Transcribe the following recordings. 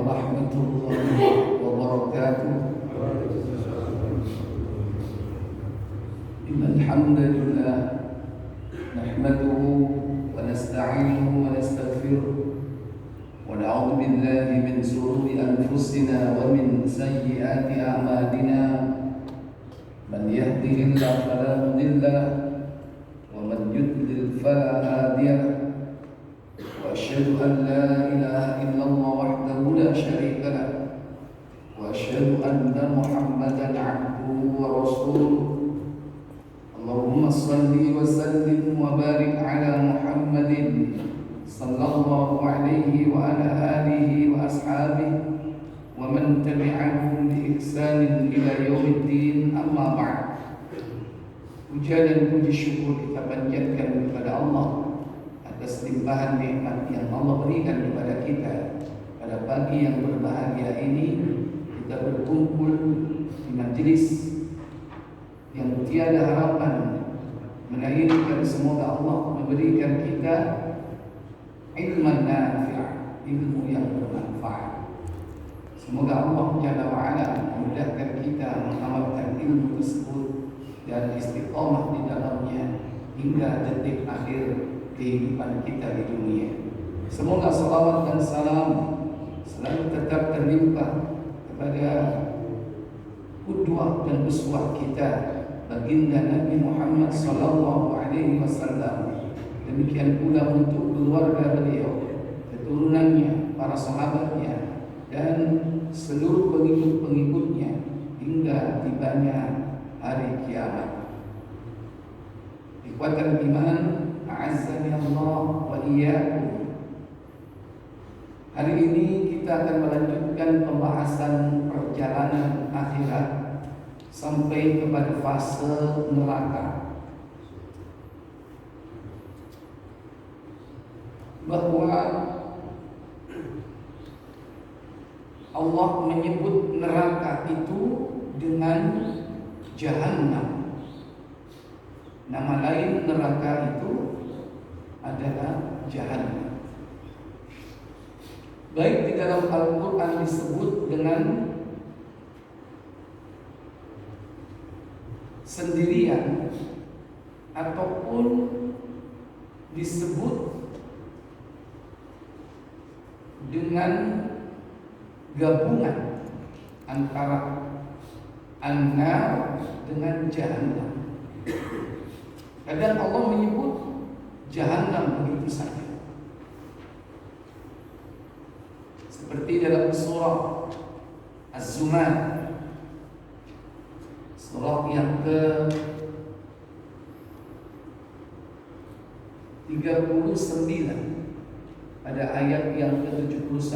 warahmatullahi wabarakatuh. Innal hamdalillah nahmaduhu wa nasta'inuhu wa nastaghfiruh wa na'udzu billahi min shururi anfusina wa min sayyiati a'malina. Man yahdihillahu fala mudilla lahu wa man yudlil fala hadiya lahu. وأشهد أن لا إله إلا الله وحده لا شريك له وأشهد أن محمدا عبده ورسوله. اللهم صل وسلم وبارك على محمد صلى الله عليه وعلى آله وأصحابه ومن تبعهم بإحسان إلى يوم الدين. أما بعد. Puja dan puji syukur kita panjatkan kepada Allah atas limpahan nikmat yang Allah berikan kepada kita. Pada pagi yang berbahagia ini kita berkumpul di majelis yang tiada harapan melainkan dan semoga Allah memberikan kita ilmu nafi', ilmu yang bermanfaat. Semoga Allah Jalla wa'ala memudahkan kita mengamalkan ilmu tersebut dan istiqamah di dalamnya hingga detik akhir kehidupan kita di dunia. Semoga salawat dan salam selalu tetap terlimpah kepada qudwah dan uswah kita, baginda Nabi Muhammad sallallahu alaihi wasallam. Demikian pula untuk keluarga beliau, keturunannya, para sahabatnya dan seluruh pengikut-pengikutnya hingga tibanya hari kiamat. Ikhwatal iman, a'azzani Allah wa iyyakum. Hari ini kita akan melanjutkan pembahasan perjalanan akhirat sampai kepada fase neraka. Bahwa Allah menyebut neraka itu dengan Jahannam. Nama lain neraka itu adalah Jahannam. Baik di dalam Al-Quran disebut dengan sendirian ataupun disebut dengan gabungan antara An-Nar dengan Jahannam. Kadang Allah menyebut Jahannam begitu saja, seperti dalam surah Az-Zumar, surah yang ke-39 pada ayat yang ke-71.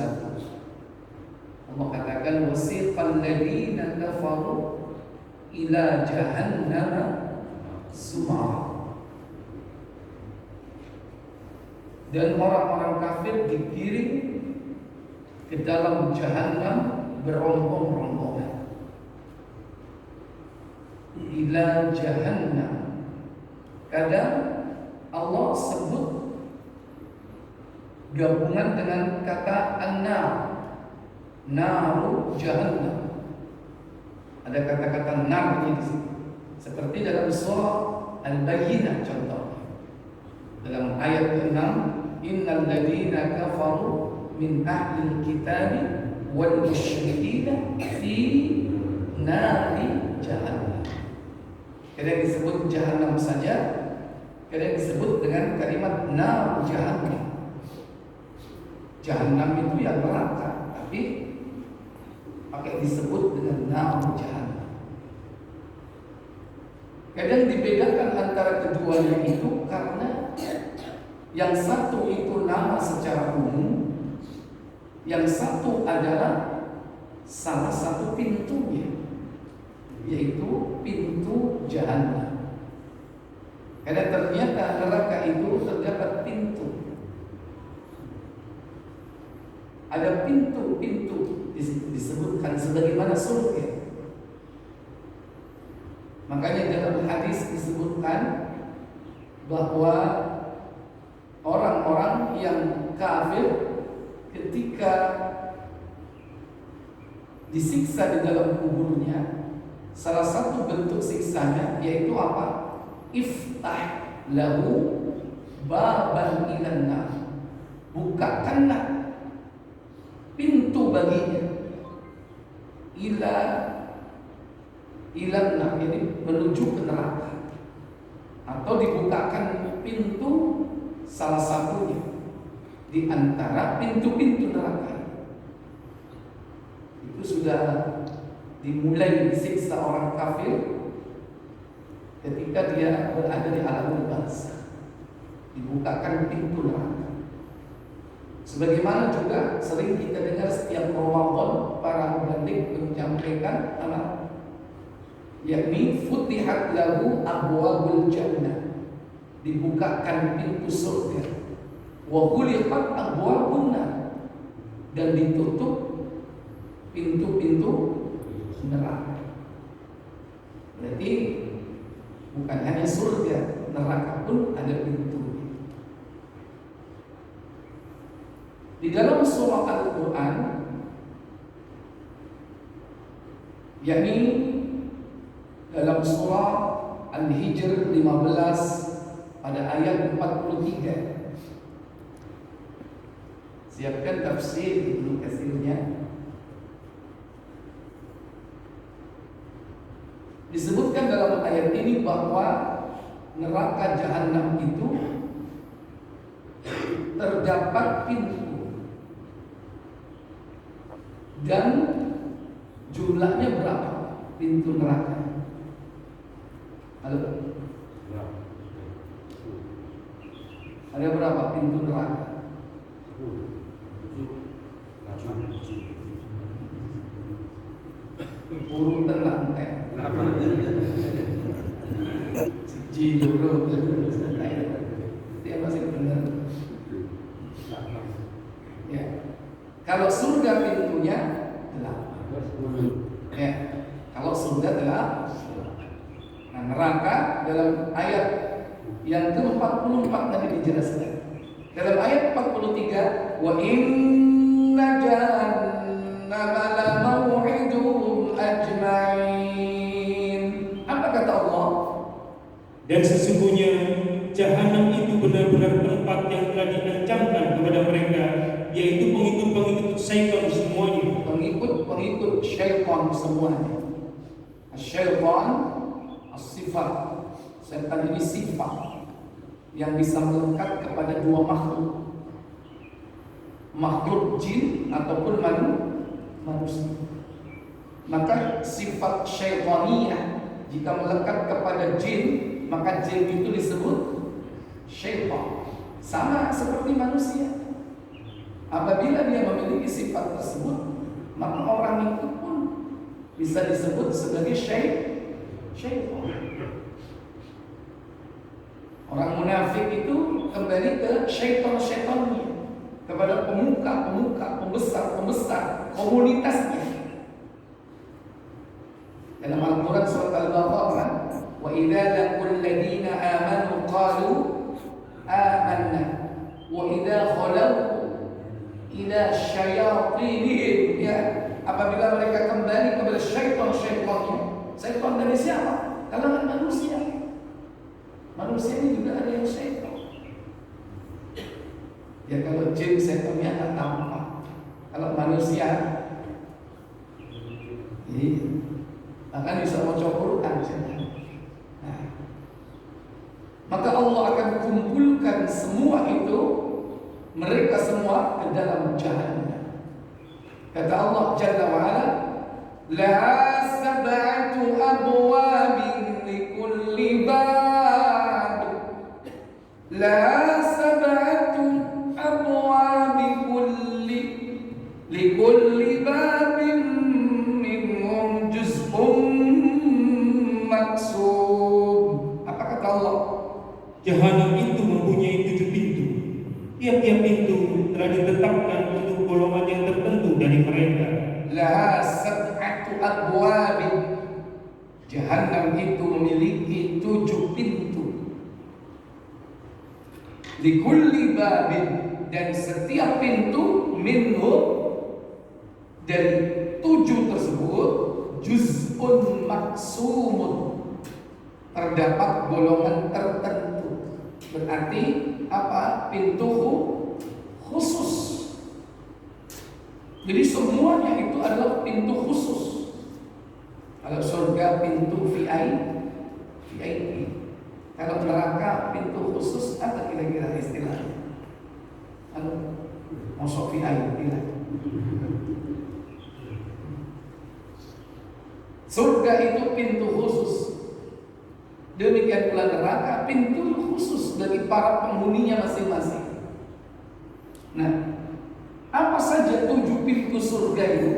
Allah katakan wasiqal ladzina kafaru ila jahannam zumara. Dan orang-orang kafir digiring ke dalam Jahannam berombong-rombongan. Ila Jahannam. Kadang Allah sebut gabungan dengan kata an-nar, naru Jahannam. Ada kata-kata nar di situ. Seperti dalam surah Al-Bayyinah contohnya. Dalam ayat ke-6, innal ladzina kafaru min ahlil kitabi wal musyrikina fi nari jahannam. Kadang disebut jahannam saja, kadang disebut dengan kalimat nar jahannam. Jahannam itu yang neraka, tapi pakai disebut dengan nar jahannam. Kadang dibedakan antara keduanya itu karena yang satu itu nama secara umum, yang satu adalah salah satu pintunya, yaitu pintu Jahannam. Karena ternyata neraka itu terdapat pintu. Ada pintu-pintu disebutkan sebagaimana surga. Makanya dalam hadis disebutkan bahwa orang-orang yang kafir ketika disiksa di dalam kuburnya, salah satu bentuk siksanya yaitu apa? Iftah lahu baban ilan nar. Bukakanlah pintu baginya ilan nar, jadi menuju ke neraka, atau dibukakan pintu salah satunya di antara pintu-pintu neraka. Itu sudah dimulai disiksa orang kafir ketika dia berada di alam barzakh, dibukakan pintu neraka. Sebagaimana juga sering kita dengar setiap Ramadan para muballigh menyampaikan yakni futihat lahu abwabul jannah, dibukakan pintu surga, wa ghuliqat abwabun nar, dan ditutup pintu-pintu neraka. Berarti bukan hanya surga, neraka pun ada pintu. Di dalam surah Al-Quran, yakni dalam surah Al-Hijr 15 pada ayat 43. Siapkan tafsir Ibnu Katsirnya. Disebutkan dalam ayat ini bahwa neraka jahanam itu terdapat pintu dan jumlahnya berapa pintu neraka? Halo? Ada berapa pintu neraka? Urutan lantai. Jilur dia masih benar. Ya. Kalau surga pintunya 8. Ya. Kalau surga 8. Nah, neraka dalam ayat yang ke-44 tadi dijelaskan. Dalam ayat 43, wa inna jahannama la maw'iduhum ajma'in. Apa kata Allah? Dan sesungguhnya jahanam itu benar-benar tempat yang telah dikencangkan kepada mereka, yaitu pengikut-pengikut syaitan semuanya. Pengikut syaitan semuanya. Syaitan as-sifat. Syaitan ini sifat yang bisa melekat kepada dua makhluk, makhluk jin ataupun manusia. Maka sifat syaitaniyah jika melekat kepada jin, maka jin itu disebut syaitan. Sama seperti manusia. Apabila dia memiliki sifat tersebut, maka orang itu pun bisa disebut sebagai syaitan. Orang munafik itu kembali ke syaitan-syaitannya, kepada pemuka-pemuka, pembesar-pembesar komunitasnya. Dalam Al-Quran surat Al-Baqarah, wa idza laqul ladina amanu qalu amanna wa idza khalau ila syayatinihim, ya, apabila mereka kembali kepada syaitan-syaitannya. Syaitan dari siapa? Kalangan manusia. Manusia ini juga ada yang syaitan. Ya, kalau jin syaitannya akan tampak. Kalau manusia, akan bisa baca Quran. Nah, maka Allah akan kumpulkan semua itu, mereka semua ke dalam jahannam. Kata Allah Jalla wa Ala, la sab'atu abwabin likulli bab, la sab'atu abwabin likulli babin minhum juz'un maksum. Apa kata Allah? Jahanam itu mempunyai 7 pintu. Tiap-tiap pintu telah ditetapkan untuk golongan yang tertentu dari mereka. La sab'atu abwabin. Jahanam itu memiliki 7 pintu. Likulli babin, dan setiap pintu minhu, Dari 7 tersebut juz'un maksumun, terdapat golongan tertentu. Berarti apa? Pintu khusus. Jadi semuanya itu adalah pintu khusus. Kalau surga pintu VIP. Kalau neraka pintu khusus, apa kira-kira istilahnya? Kalau masuk VIP lah. Surga itu pintu khusus. Demikian pula neraka pintu khusus bagi para penghuninya masing-masing. Nah, apa saja 7 pintu surga itu?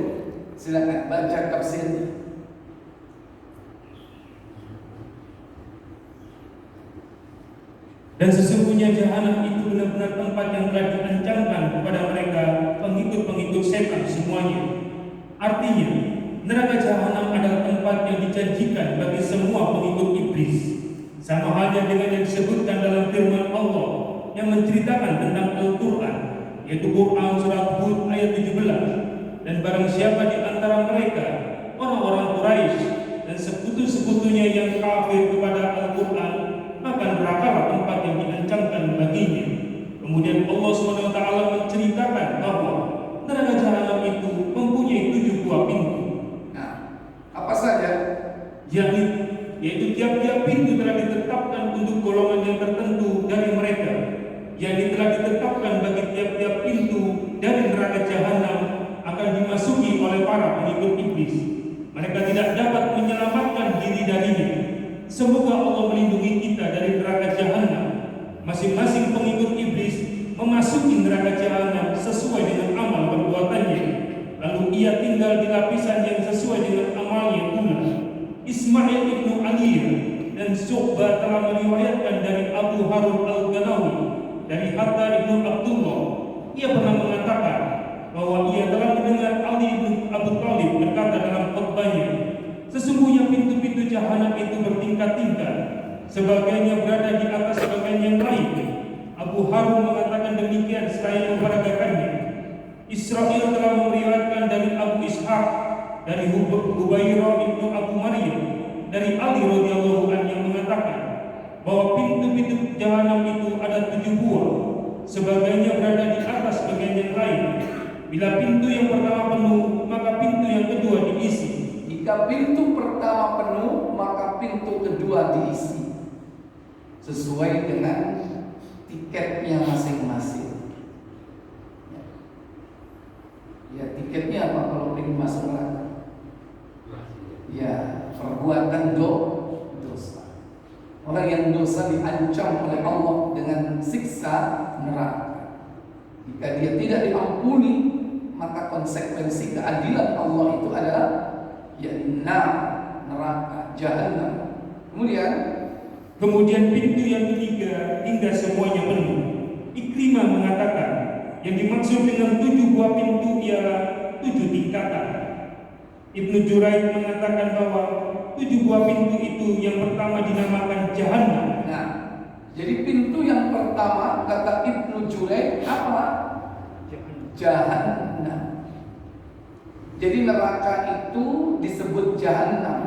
Silakan baca tafsirnya. Dan sesungguhnya jahanam itu benar-benar tempat yang telah diancamkan kepada mereka pengikut-pengikut setan semuanya. Artinya, neraka jahanam adalah tempat yang dijanjikan bagi semua pengikut iblis. Sama halnya dengan yang disebutkan dalam firman Allah yang menceritakan tentang Al-Quran, yaitu Quran surat Hud ayat 17. Dan barang siapa di antara mereka orang-orang Quraisy dan sekutu-sekutunya yang kafir kepada Al-Quran, akan nerakalah tempat yang diancamkan baginya. Kemudian Allah SWT menceritakan bahwa neraka jahanam itu mempunyai 7 buah pintu. Nah, apa saja? Yaitu tiap-tiap pintu telah ditetapkan untuk golongan yang tertentu dari mereka. Yang telah ditetapkan bagi tiap-tiap pintu dari neraka jahanam akan dimasuki oleh para pengikut iblis. Mereka tidak dapat menyelamatkan diri darinya. Semoga Allah melindungi kita dari neraka jahanam. Masing-masing pengikut iblis memasuki neraka jahanam sesuai dengan amal perbuatannya. Lalu ia tinggal di lapisan yang sesuai dengan amalnya pula. Ismail ibnu Ali dan Syu'bah telah meriwayatkan dari Abu Harun al-Ghanawi dari Hatta ibnu Abdullah. Ia pernah mengatakan bahwa ia telah mendengar Ali ibnu Abu Thalib berkata dalam khutbahnya, sesungguhnya pintu-pintu jahanam itu bertingkat-tingkat, sebagainya berada di atas sebagian yang lain. Abu Harun mengatakan demikian seraya memperagakannya. Israel telah meriwayatkan dari Abu Ishaq, dari Hubairah ibnu Abu Maryam, dari Ali radhiyallahu anhu yang mengatakan bahwa pintu-pintu jahanam itu ada 7 buah, sebagainya berada di atas bagian yang lain. Bila pintu yang pertama penuh, maka pintu yang kedua diisi. Jika pintu pertama penuh, maka pintu kedua diisi sesuai dengan tiketnya masing-masing. Ya, tiketnya apa kalau ingin masuk neraka? Ya, perbuatan dosa. Orang yang dosa diancam oleh Allah dengan siksa neraka. Jika dia tidak diampuni, maka konsekuensi keadilan Allah itu adalah neraka jahanam. Kemudian pintu yang ketiga hingga semuanya penuh. Ikrimah mengatakan yang dimaksud dengan 7 buah pintu ialah 7 tingkatan. Ibnu Juraij mengatakan bahwa 7 buah pintu itu yang pertama dinamakan jahanam. Nah, jadi pintu yang pertama kata Ibnu Juraij apa? Jahanam. Jadi neraka itu disebut jahanam.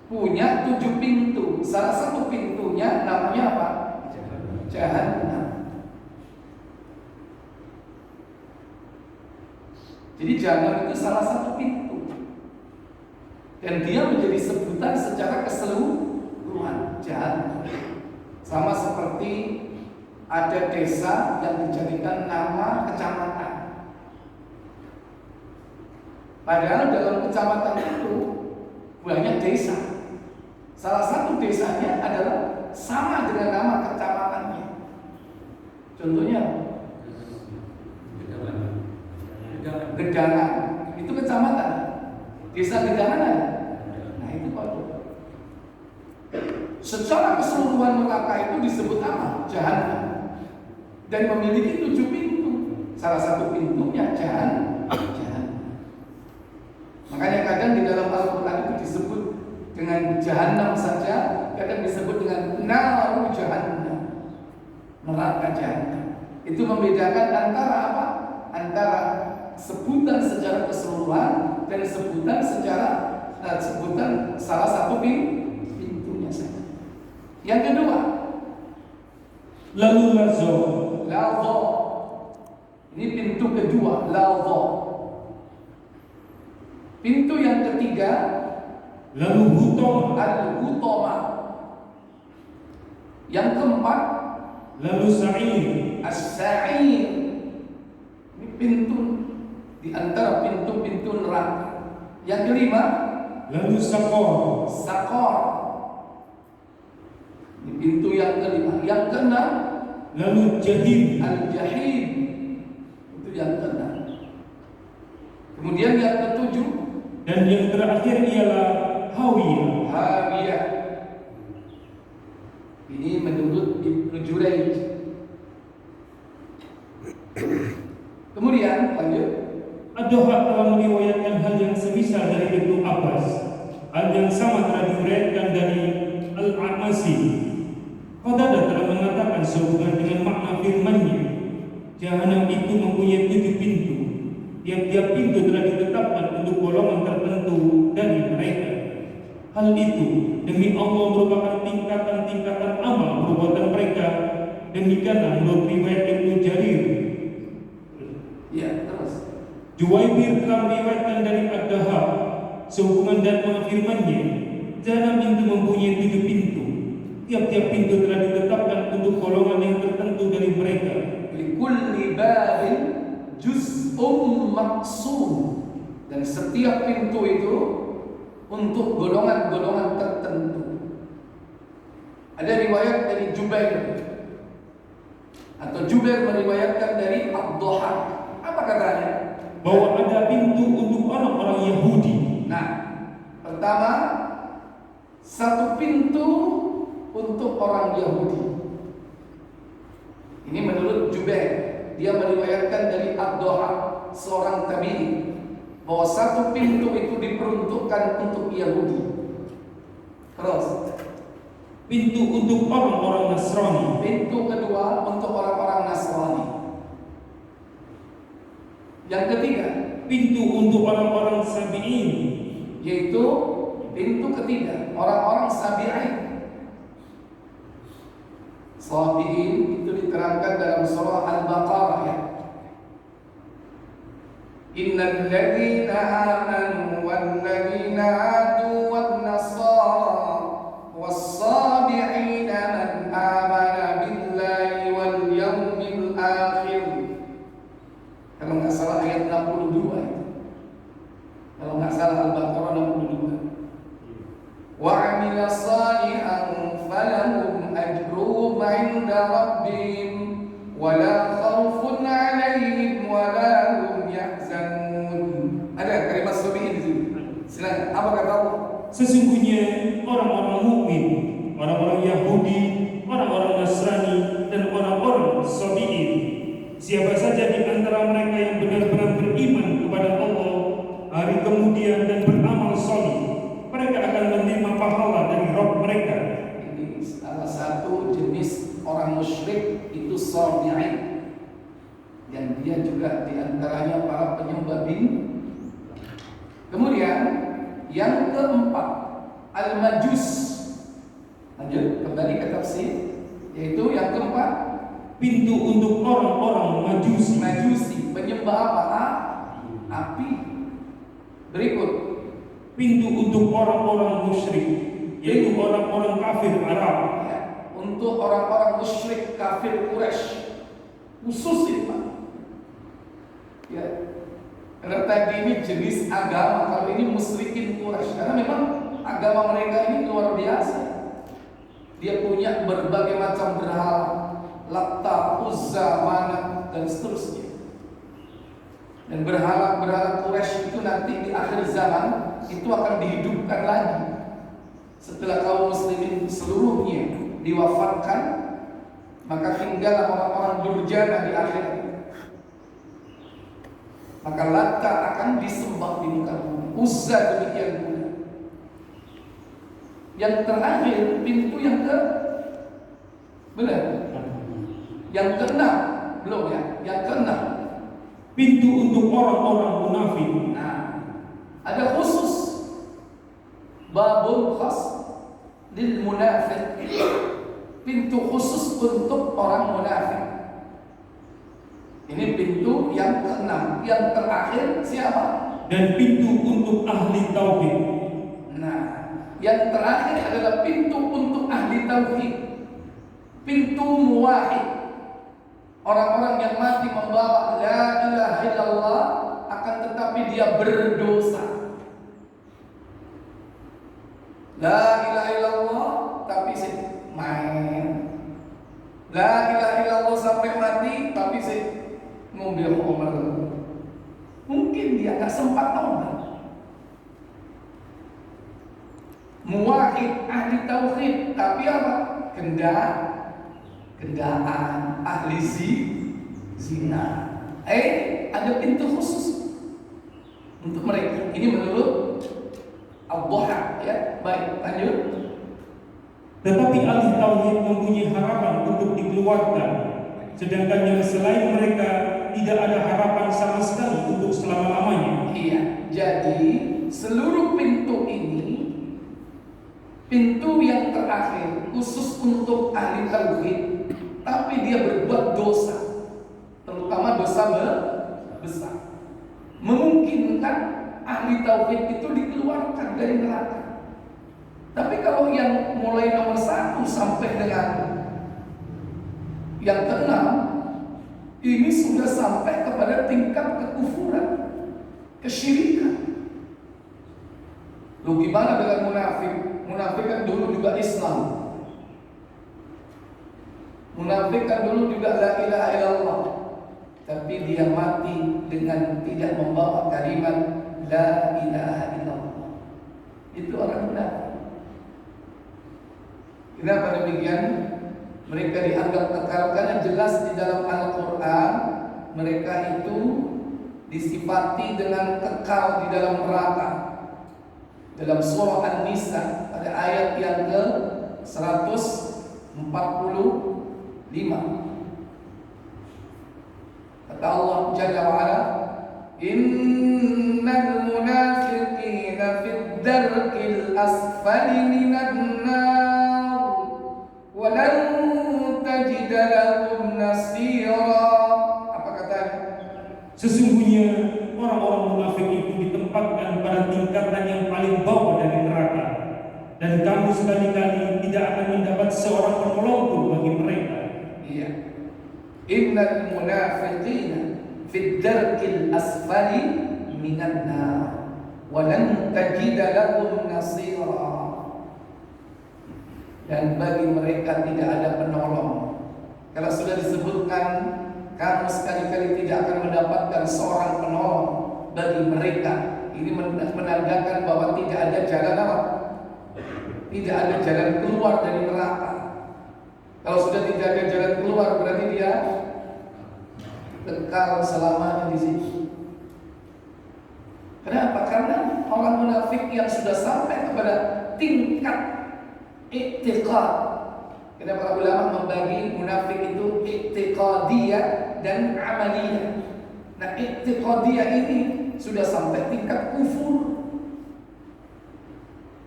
Punya 7 pintu. Salah satu pintunya namanya apa? Jahanam. Jadi jahanam itu salah satu pintu. Dan dia menjadi sebutan secara keseluruhan, jahanam. Sama seperti ada desa yang dijadikan nama kecamatan. Padahal dalam kecamatan itu banyak desa. Salah satu desanya adalah sama dengan nama kecamatannya. Contohnya Gedangan, itu kecamatan. Desa Gedangan ada. Nah, itu kalau secara keseluruhan neraka itu disebut apa? Jahanam. Dan memiliki 7 pintu. Salah satu pintunya jahanam. Makanya kadang di dalam Al-Quran itu disebut dengan jahanam saja, kadang disebut dengan naru jahanam, neraka jahanam. Itu membedakan antara apa? Antara sebutan secara keseluruhan dan sebutan secara sebutan salah satu pintunya saja. Yang kedua, lalu lazo. Ladha. Ini pintu kedua, ladha. Pintu yang ketiga, lalu hutama. al-hutama. Yang keempat, lalu sa'ir. as-sa'ir. Ini pintu di antara pintu-pintu neraka. Yang kelima, lalu sakor. sakor. Ini pintu yang kelima. Yang keenam, lalu jahim. al-jahim. Itu yang keenam. Kemudian yang ketujuh, Dan yang terakhir ialah hawiyah. hawiyah. Ini menurut Ibnu Jurayj. Kemudian lanjut. Ad-Dhahhak telah meriwayatkan hal yang semisal dari Ibnu Abbas. Hal yang sama telah diriwayatkan dari Al-A'masi. Qatadah telah mengatakan sehubungan dengan makna firman-Nya, Jahanam itu mempunyai 7 pintu. Tiap-tiap pintu telah ditetapkan untuk golongan tertentu dari mereka. Hal itu demi Allah merupakan tingkatan-tingkatan amal perbuatan mereka. Demikianlah menurut riwayat Ibnu Jarir. Ya, terus. Juwaybir telah meriwayatkan dari Ad-Dhahhak sehubungan dan firman-Nya, Jahanam itu mempunyai 7 pintu. Tiap-tiap pintu telah ditetapkan untuk golongan yang tertentu dari mereka. Likulli babin juz'um maqsum. Dan setiap pintu itu untuk golongan-golongan tertentu. Ada riwayat dari Jubair, atau Jubair meriwayatkan dari Ad-Dhahhak. Apa katanya? Bahwa ada pintu untuk orang-orang Yahudi. Nah, pertama, satu pintu untuk orang Yahudi. Ini menurut Jubair. Dia meriwayatkan dari Ad-Dhahhak, seorang tabi'i, bahwa satu pintu itu diperuntukkan untuk Yahudi. Terus, Pintu untuk orang-orang Nasrani. pintu kedua untuk orang-orang Nasrani. Yang ketiga, Pintu untuk orang-orang Sabi'in. yaitu pintu ketiga orang-orang Sabi'in. Sabi'in itu diterangkan dalam surah Al-Baqarah, ya. Innal ladzina amanu wal ladzina hadu wan nasara was-sabi'ina man amana billahi wal yawmil akhir. Kalau nggak salah ayat 62 itu. Kalau nggak salah Al-Baqarah 62. Wa 'amila shalihan falahum ajruhum 'inda rabbihim wa la khaufun 'alaihim wa la hum yahzanun. Ada kalimat sabi'in di sini. Silakan. Apa kata Allah? Sesungguhnya orang-orang mukmin, orang-orang Yahudi, orang-orang Nasrani, dan orang-orang Sabi'in, siapa saja di antara mereka yang benar-benar beriman kepada Allah, hari kemudian dan beramal saleh, mereka akan menerima pahala dari Rabb mereka. Ini salah satu jenis orang musyrik, itu Sabi'in, yang dia juga di antaranya para penyembah bintang. Kemudian yang keempat, Al-Majus. Lanjut kembali ke tafsir, yaitu yang keempat, Pintu untuk orang-orang Majusi. Majusi, penyembah apa? Api. Berikut, Pintu untuk orang-orang musyrik, yaitu orang-orang kafir Arab. ya, untuk orang-orang musyrik kafir Quraisy, khusus ini, Pak. Ya, karena tadi ini jenis agama, kalau ini musyrikin Quraisy, karena memang agama mereka ini luar biasa. Dia punya berbagai macam berhala, Latta, Uzza, Manat, dan seterusnya. Dan berhala-berhala Quraisy itu nanti di akhir zaman itu akan dihidupkan lagi setelah kaum muslimin seluruhnya diwafatkan, maka tinggal orang-orang durjana di akhir. Maka Latta akan disembah di muka bumi, Uzza demikian pula. Yang terakhir, pintu yang ke benar, yang keenam belum ya, yang keenam, Pintu untuk orang-orang munafik. Nah, ada khusus babul khas lil munafik, pintu khusus untuk orang munafik. Ini pintu yang keenam, yang terakhir siapa? Dan pintu untuk ahli tauhid. Nah, yang terakhir adalah pintu untuk ahli tauhid, pintu muwahhid. Orang-orang yang mati membawa la ilaha illallah, akan tetapi dia berdosa. La ilaha illallah tapi main. La ilaha illallah sampai mati tapi ngambil homer. Mungkin dia nggak sempat taubat. Muwahhid ahli tauhid tapi apa? Kendaan ahli zina. Ada pintu khusus untuk mereka. Ini menurut Al-Duha, ya. Baik, lanjut. Tetapi ahli tauhid mempunyai harapan untuk dikeluarkan, sedangkan yang selain mereka tidak ada harapan sama sekali untuk selama-lamanya. Iya, jadi seluruh pintu ini, pintu yang terakhir khusus untuk ahli tauhid, tapi dia berbuat dosa, terutama dosa besar, memungkinkan ahli tauhid itu dikeluarkan dari neraka. Tapi kalau yang mulai nomor 1 sampai dengan yang ke-6, ini sudah sampai kepada tingkat kekufuran, kesyirikan. Lalu gimana dengan munafik? Munafik kan dulu juga Islam. Munafik kan dulu juga la ilaha illallah, tapi dia mati dengan tidak membawa kalimat la ilaha illallah. Itu orang munafik. Kenapa demikian? Mereka dianggap kekal karena jelas di dalam Al-Quran mereka itu disifati dengan kekal di dalam neraka. Dalam surah An-Nisa pada ayat yang ke-145, kata Allah Jalla wa'ala, innal munafiqina fid darkil asfali minan nar walan tajid lahum nasira. Apa katanya? Sesungguhnya orang-orang munafik itu ditempatkan pada tingkatan yang paling bawah dari neraka, dan kamu sekali-kali tidak akan mendapat seorang penolong pun bagi mereka. Iya. Innal munafiqina fid darkil asfali minan nar walan tajid lahum nasira. Dan bagi mereka tidak ada penolong. Kalau sudah disebutkan, kamu sekali-kali tidak akan mendapatkan seorang penolong bagi mereka. Ini menandakan bahwa tidak ada jalan apa? Tidak ada jalan keluar dari neraka. Kalau sudah tidak ada jalan keluar, berarti dia kekal selamanya di situ. Kenapa? Karena orang munafik yang sudah sampai kepada tingkat i'tiqad. Karena para ulama membagi munafik itu i'tiqadiyah dan amaliyah. Nah, i'tiqadiyah ini sudah sampai tingkat kufur.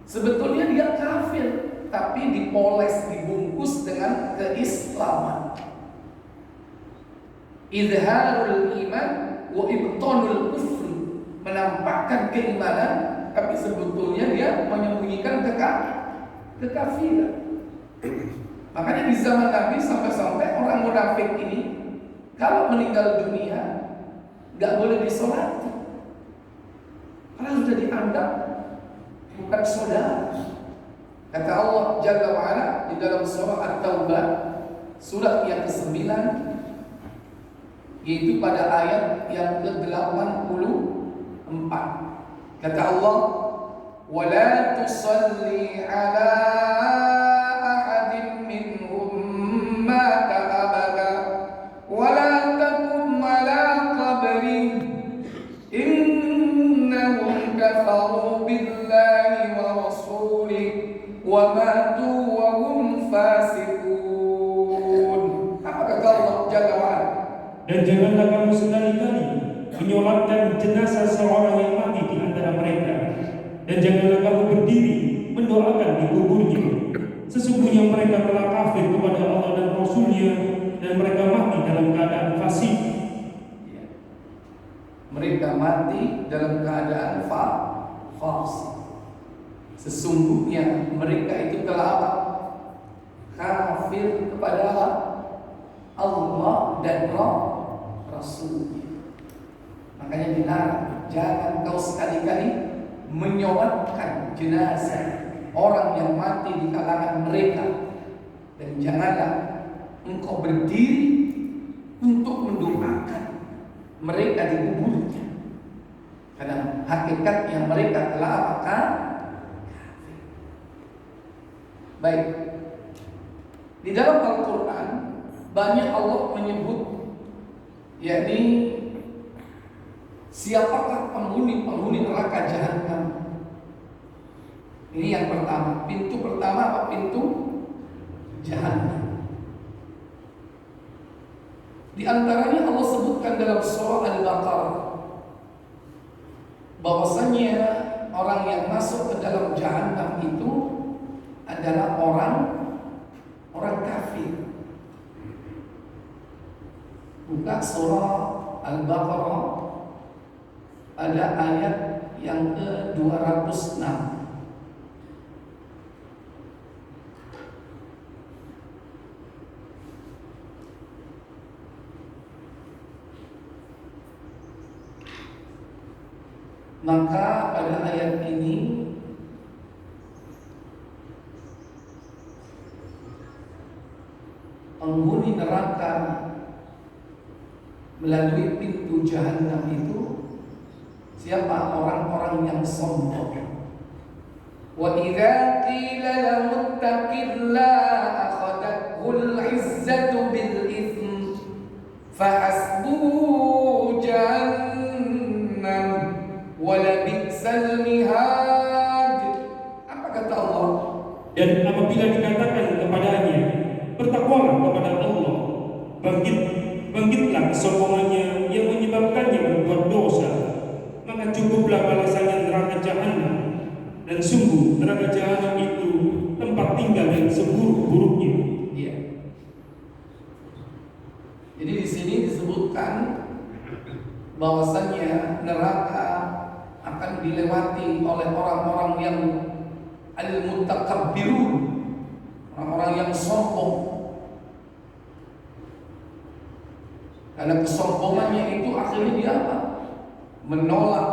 Sebetulnya dia kafir, tapi dipoles, dibungkus dengan keislaman. Izharul iman wa ibtanul kufr, menampakkan keimanan, tapi sebetulnya dia menyembunyikan kekafiran. Makanya di zaman Nabi sampai-sampai orang munafik ini kalau meninggal dunia nggak boleh disolati karena sudah dianggap bukan saudara. Kata Allah Jalla wa'ala di dalam surah At-Taubah surat yang ke-9, yaitu pada ayat yang ke-84. Kata Allah, وَلَا تُصَلِّ عَلَىٰ أَحَدٍ مِّنْهُمْ مَاتَ أَبَدًا وَلَا تَقُمْ عَلَىٰ قَبْرِهِ إِنَّهُمْ كَفَرُوا بِاللَّهِ وَرَسُولِهِ وَمَاتُوا وَهُمْ فَاسِقُونَ. Apa kata Allah Jalla wa'ala? Dan janganlah kamu sekali-kali menyolatkan jenazah seorang yang mati di antara mereka, dan janganlah kamu berdiri mendoakan di kuburnya. Sesungguhnya mereka telah kafir kepada Allah dan Rasul-Nya, dan mereka mati dalam keadaan fasik. Mereka mati dalam keadaan fasik. Sesungguhnya mereka itu telah apa? Kafir kepada Allah dan Rasul-Nya. Makanya dilarang, jangan kau sekali-kali menyolatkan jenazah orang yang mati di kalangan mereka, dan janganlah engkau berdiri untuk mendoakan mereka di kuburnya, karena hakikatnya mereka telah kafir. Baik, di dalam Al-Quran banyak Allah menyebut, yakni siapakah penghuni neraka jahanam. Ini yang pertama, pintu pertama apa? Pintu jahanam. Di antaranya Allah sebutkan dalam surah Al-Baqarah bahwasanya orang yang masuk ke dalam jahanam itu adalah orang kafir. Buka surah Al-Baqarah, ada ayat yang ke-206. Maka pada ayat ini penghuni neraka melalui pintu jahanam itu siapa? Orang-orang yang sombong. Wa idza qila lahum ittaqillaha akhadathul 'izzatu bil itsm fa hasbuhu jahannam wala bi'sal mihad. Apa kata Allah? Dan apabila dikatakan kepadanya, bertakwalah kepada Allah, bangkitlah kesombongannya yang menyebabkannya berbuat dosa, maka cukuplah balasannya neraka jahanam, dan sungguh neraka jahanam itu tempat tinggal yang seburuk-buruknya. Iya. Jadi di sini disebutkan bahwasanya neraka akan dilewati oleh orang-orang yang al-mutakabbirun, orang-orang yang sombong. Karena kesombongannya itu akhirnya dia apa? Menolak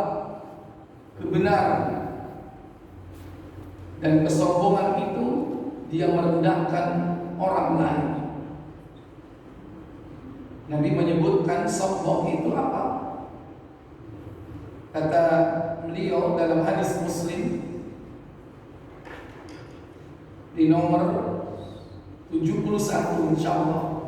kebenaran. Dan kesombongan itu dia merendahkan orang lain. Nabi menyebutkan sombong itu apa? Kata beliau dalam hadis Muslim di nomor 71 insyaallah,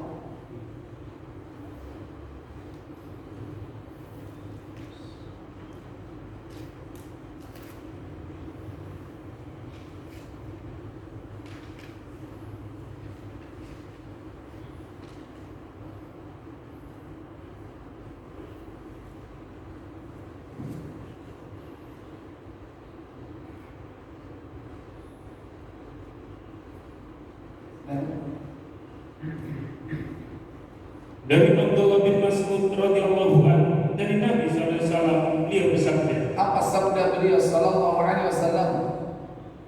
Dari Abdullah bin Mas'ud radhiyallahu anhu, dari Nabi SAW, beliau bersabda, apa sabda beliau sallallahu alaihi wasallam?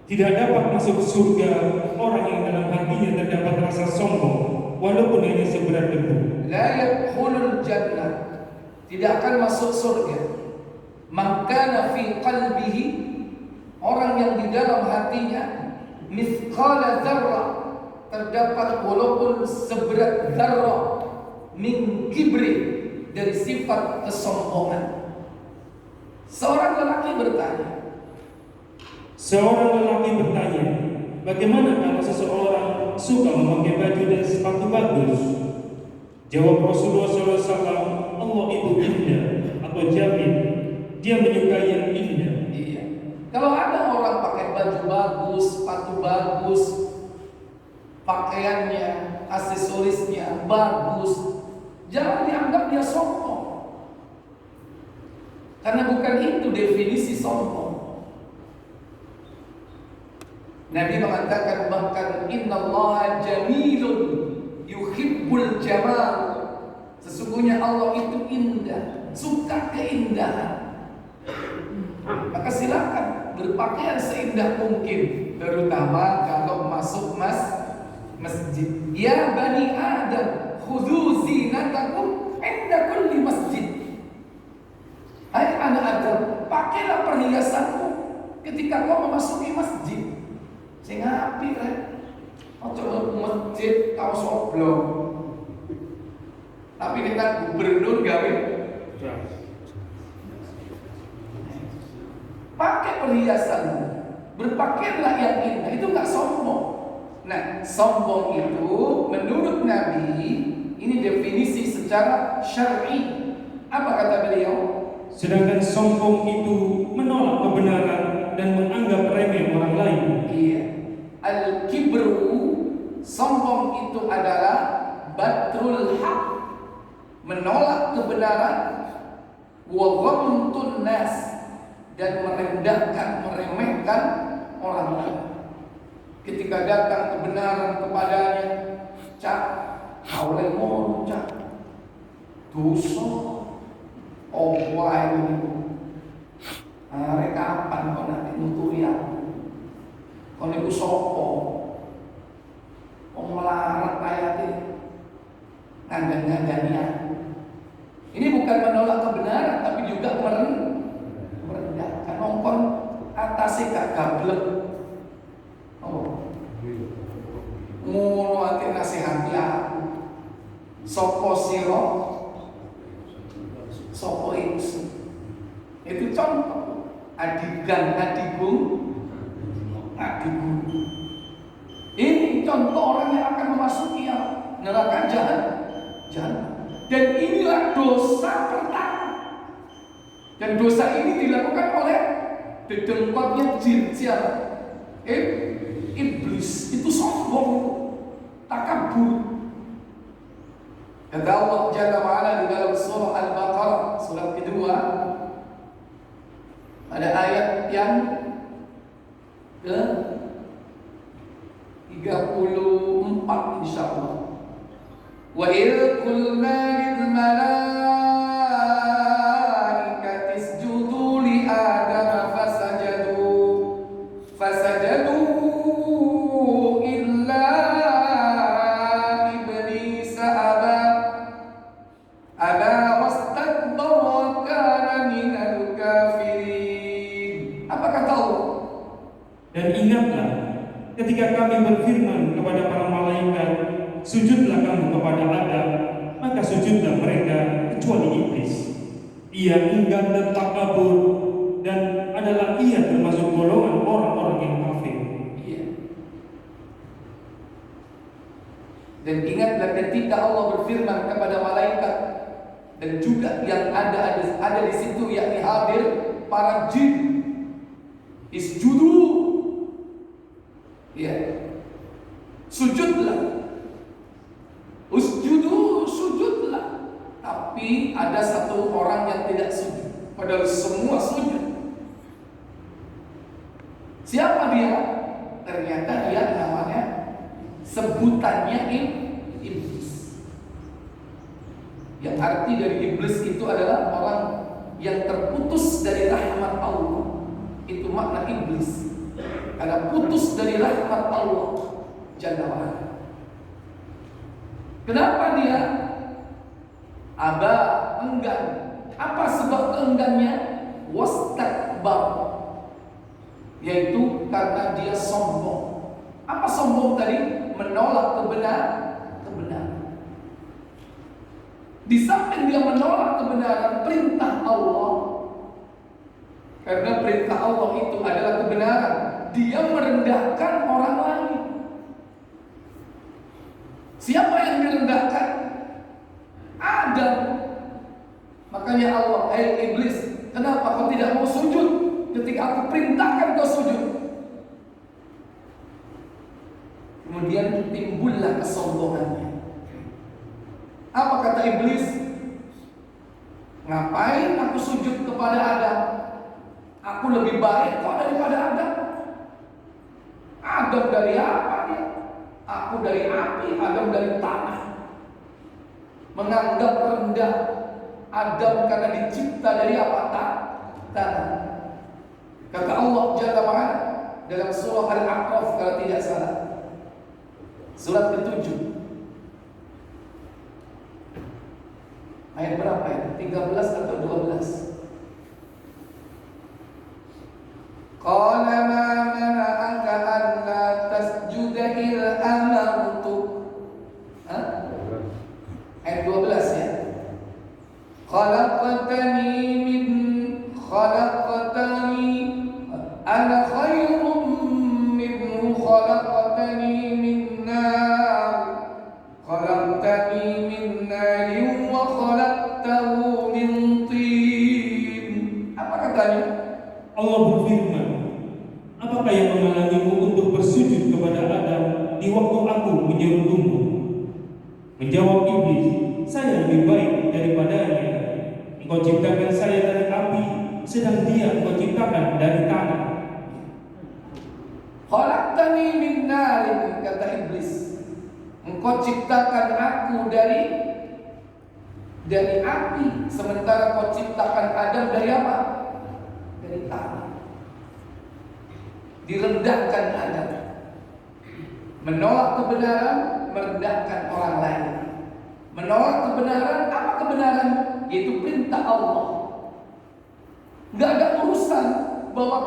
tidak dapat masuk surga orang yang dalam hatinya terdapat rasa sombong, walaupun hanya seberat debu. La yadkhulul jannah, tidak akan masuk surga. Man kana fi qalbihi, orang yang di dalam hatinya mithqala dzarrah, terdapat walaupun seberat dzarrah min kibri, dari sifat kesombongan. Seorang lelaki bertanya, bagaimana kalau seseorang suka memakai baju dan sepatu bagus? Jawab Rasulullah SAW, Allah itu indah atau jamil, dia menyukai yang indah. Iya. Kalau ada orang pakai baju bagus, sepatu bagus, pakaiannya, aksesorisnya bagus, jangan dianggap dia sombong. Karena bukan itu definisi sombong. Nabi mengatakan bahkan innallaha jamilun yuhibbul jamal. Sesungguhnya Allah itu indah, suka keindahan. Maka silakan berpakaian seindah mungkin, terutama kalau masuk masjid. Ya bani Adam, khudhu zinatakum inda kulli masjid. Hai anak Adam, pakailah perhiasanmu ketika kau memasuki masjid. Sing apik kan? Ojo masjid kau soblong. Tapi kita gubernur gawe pakai perhiasanmu, berpakaianlah yang indah. Itu nggak sombong. Nah, sombong itu menurut Nabi ini definisi secara syar'i. Apa kata beliau? Sedangkan sombong itu menolak kebenaran dan menganggap remeh orang lain. Iya. Al-kibru, sombong itu adalah batrul haq, menolak kebenaran, wa ghamtun nas, dan merendahkan, meremehkan orang lain. Ketika datang kebenaran kepadanya, cak, kau lemon, cak, dosa, wah ini, arek kapan kau nanti nuturi aku? Kau niku sopo, melarat ayatnya, ngandang-ngandangnya. Ini bukan menolak kebenaran, tapi juga merendahkan. Nongkon atasnya gak gablek. Oh, ngono ati nasihati aku. Sopo siro, sopo itu contoh. Adigan, adigung. Ini contoh orang yang akan memasuki neraka jahanam. Dan inilah dosa pertama. Dan dosa ini dilakukan oleh dedengkotnya jin. Siapa? Iblis. Itu sombong, takabur. Kata Allah Jalla wa'ala di dalam surah Al-Baqarah, surat kedua, ada ayat yang ke 34 insyaallah. Wa idh qulna lil malaikati isjudu li Adam fasajadu illa iblis aba wastakbara wa kana minal kafirin. Apa kata Allah? Dan ingatlah ketika kami berfirman kepada para malaikat, sujudlah kamu kepada Adam, maka sujudlah mereka kecuali iblis. Ia enggan dan takabur, dan adalah ia termasuk golongan orang-orang yang kafir. Iya. Dan ingatlah ketika Allah berfirman kepada malaikat dan juga yang ada di situ, yakni hadir para jin, isjudu. Ya, sujudlah, sujudlah. Tapi ada satu orang yang tidak sujud, padahal semua sujud. Siapa dia? Ternyata dia namanya, sebutannya iblis. Yang arti dari iblis itu adalah orang yang terputus dari rahmat Allah. Itu makna iblis. Karena putus dari rahmat Allah Jalla wa'ala. Kenapa dia enggan? Apa sebab keenggannya? Wastakbar, yaitu karena dia sombong. Apa sombong tadi? Menolak kebenaran. Di samping dia menolak kebenaran perintah Allah, karena perintah Allah itu adalah kebenaran, dia merendahkan orang lain. Siapa yang direndahkan? Adam. Makanya Allah, iblis, kenapa kau tidak mau sujud ketika aku perintahkan kau sujud? Kemudian timbullah kesombongannya. Apa kata iblis? Ngapain aku sujud kepada Adam? Aku lebih baik kok daripada Adam. Adam dari apa dia? Aku dari api, Adam dari tanah. Menganggap rendah Adam karena dicipta dari apa? Tanah. Kata Allah Jalla wa'ala dalam surah Al-A'raf kalau tidak salah, surat ke-7 ayat berapa ya? 13 atau 12. Qala ma mana'aka an la tasjuda id amartuk. Ayat 12 ya. Khalaqtani ana khairum minhu khalaqtani min nar khalaqtani min narin wa khalaqtahu min tin. Apa katanya? Allah berfirman, apakah yang menghalangimu untuk bersujud kepada Adam di waktu aku menyuruhmu? Menjawab iblis, saya lebih baik daripadanya. Engkau ciptakan saya dari api, sedang dia engkau ciptakan dari tanah. Khalaqtani min narin, kata iblis. Engkau ciptakan aku dari api, sementara kau ciptakan Adam dari apa? Dari tanah. Direndahkan Adam. Menolak kebenaran, merendahkan orang lain. Menolak kebenaran, apa kebenaran? Yaitu perintah Allah. Gak ada urusan bahwa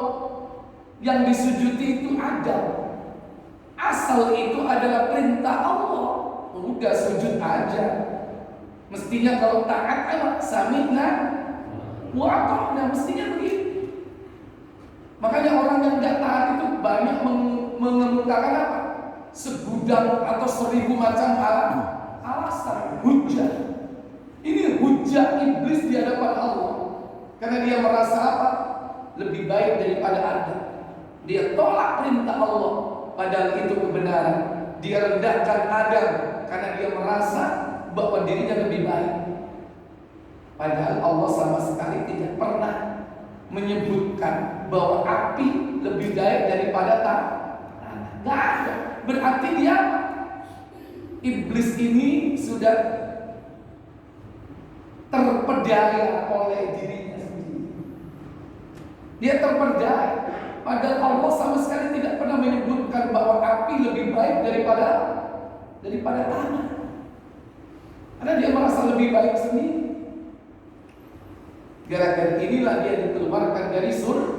yang disujudi itu Adam. Asal itu adalah perintah Allah. Udah sujud aja. Mestinya kalau taat ayo sami'na wa ata'na, mestinya begitu. Makanya orang yang tidak taat itu banyak mengemukakan apa? Segudang atau 1000 macam alasan, hujah. Ini hujah iblis di hadapan Allah. Karena dia merasa apa? Lebih baik daripada Adam. Dia tolak perintah Allah, padahal itu kebenaran. Dia rendahkan Adam karena dia merasa bahwa dirinya lebih baik. Padahal Allah sama sekali tidak pernah menyebutkan bahwa api lebih baik daripada tanah. Gak ada. Berarti dia iblis ini sudah terpedaya oleh dirinya sendiri. Dia terpedaya. Padahal Allah sama sekali tidak pernah menyebutkan bahwa api lebih baik daripada tanah. Karena dia merasa lebih baik sendiri. Gara-gara inilah dia dikeluarkan dari surga.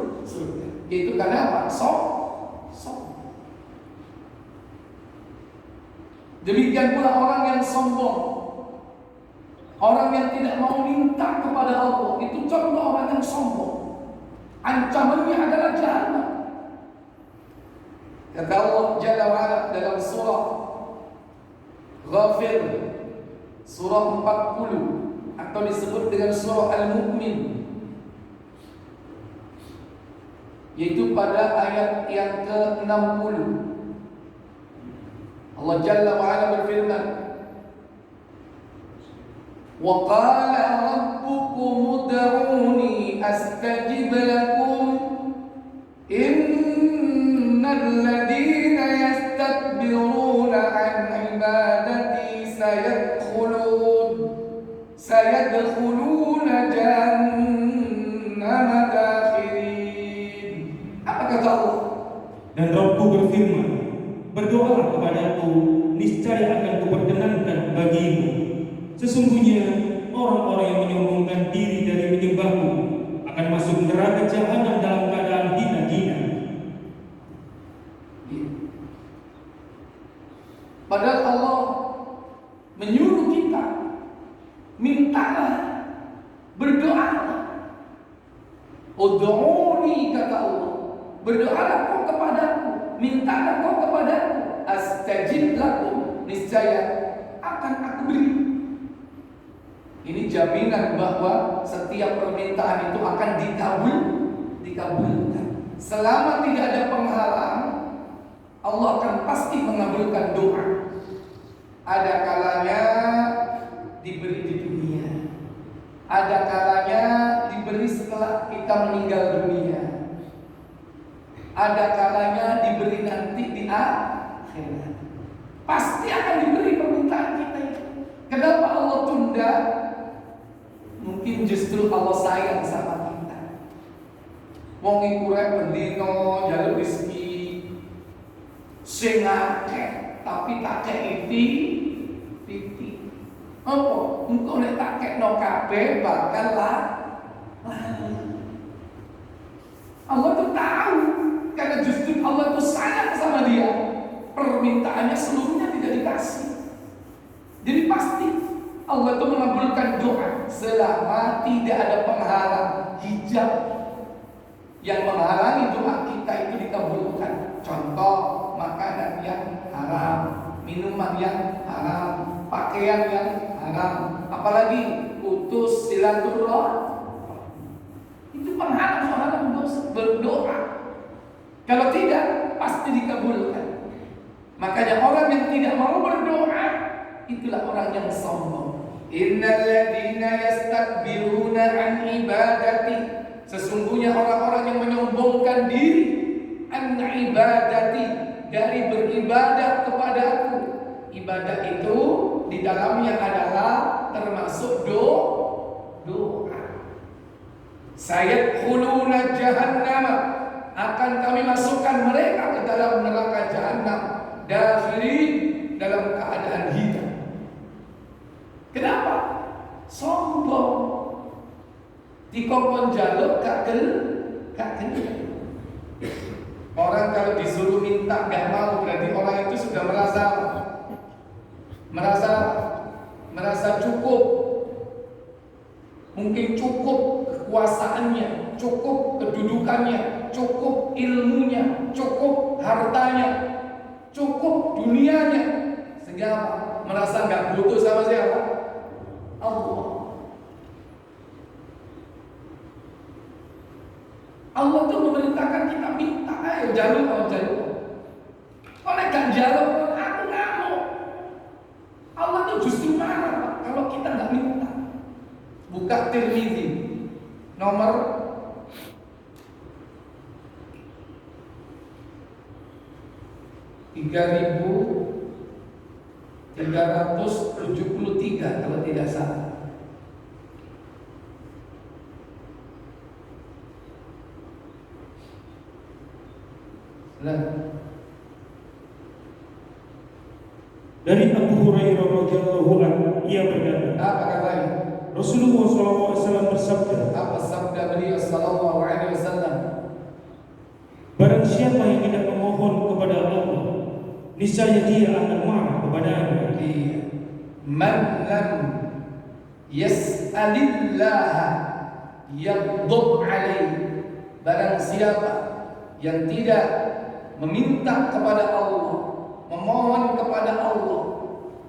Yaitu karena apa? Demikian pula orang yang sombong, orang yang tidak mau minta kepada Allah, itu contoh orang yang sombong. Ancamannya adalah jahannam. Kata Allah Jalla wa'ala dalam surah Ghafir, surah 40, atau disebut dengan surah Al-Mu'min, yaitu pada ayat yang ke-60. Allah Jalla wa'ala berfirman, wa qala rabbukum ud'uni astajib lakum innal ladhina yastakbiruna an ibadati sayadkhuluna jahannama dakhirin. Apa kata Allah? Dan Rabbku berfirman, berdoalah kepadaku, niscaya akan kuperkenankan bagimu. Sesungguhnya orang-orang yang menyombongkan diri dari menyembahku akan masuk neraka jahanam dalam keadaan hina-hina. Padahal Allah menyuruh kita mintalah, berdoalah. Ud'uni, kata Allah, berdoalah kau kepadaku, mintalah kau kepadaku, astajib lakum, niscaya akan aku beri. Ini jaminan bahwa setiap permintaan itu akan dikabulkan. Selama tidak ada penghalang, Allah akan pasti mengabulkan doa. Ada kalanya diberi di dunia, ada kalanya diberi setelah kita meninggal dunia, ada kalanya diberi nanti di akhirat. Pasti akan diberi permintaan kita itu. Kenapa Allah tunda? Mungkin justru Allah sayang sama kita. Wong iku rek bendino njaluk rezeki sing akeh, tapi tak kei titik. Apa? Engko nek tak kekno kabeh bakal Allah tuh tahu, karena justru Allah tuh sayang sama dia. Permintaannya seluruhnya tidak dikasih. Jadi pasti Allah itu mengabulkan doa selama tidak ada penghalang, hijab yang menghalangi doa kita itu dikabulkan. Contoh, makanan yang haram, minuman yang haram, pakaian yang haram, apalagi putus silaturahmi. Itu penghalang seorang berdoa. Kalau tidak, pasti dikabulkan. Makanya orang yang tidak mau berdoa, itulah orang yang sombong. Innal ladzina yastakbiruna an ibadati, sesungguhnya orang-orang yang menyombongkan diri an ibadati, dari beribadah kepadaku. Ibadah itu di dalamnya adalah termasuk doa. Sayadkhuluna jahannam, akan kami masukkan mereka ke dalam neraka jahannam, dakhirin, dalam keadaan hitam. Kenapa? Sombong. Dikongkon jaluk gak gel. Orang kalau disuruh minta gak mau, berarti orang itu sudah merasa cukup. Mungkin cukup kekuasaannya, cukup kedudukannya, cukup ilmunya, cukup hartanya, cukup dunianya, sehingga merasa nggak butuh sama siapa? Allah. Allah tuh memerintahkan kita minta, ayo jalur. Kalau nggak jalur, aku nggak mau. Allah tuh justru marah kalau kita nggak minta. Buka Tirmidzi nomor 3373 kalau tidak salah. Dari Abu Hurairah radhiyallahu anhu, ia berkata, apa katanya? Rasulullah SAW bersabda, Apa sabda beliau sallallahu alaihi wasallam? barang siapa yang tidak memohon kepada Allah, niscaya dia akan marah kepadanya. Man lam yas'alillah yaghdab alaihi, barang siapa yang tidak meminta kepada Allah, memohon kepada Allah,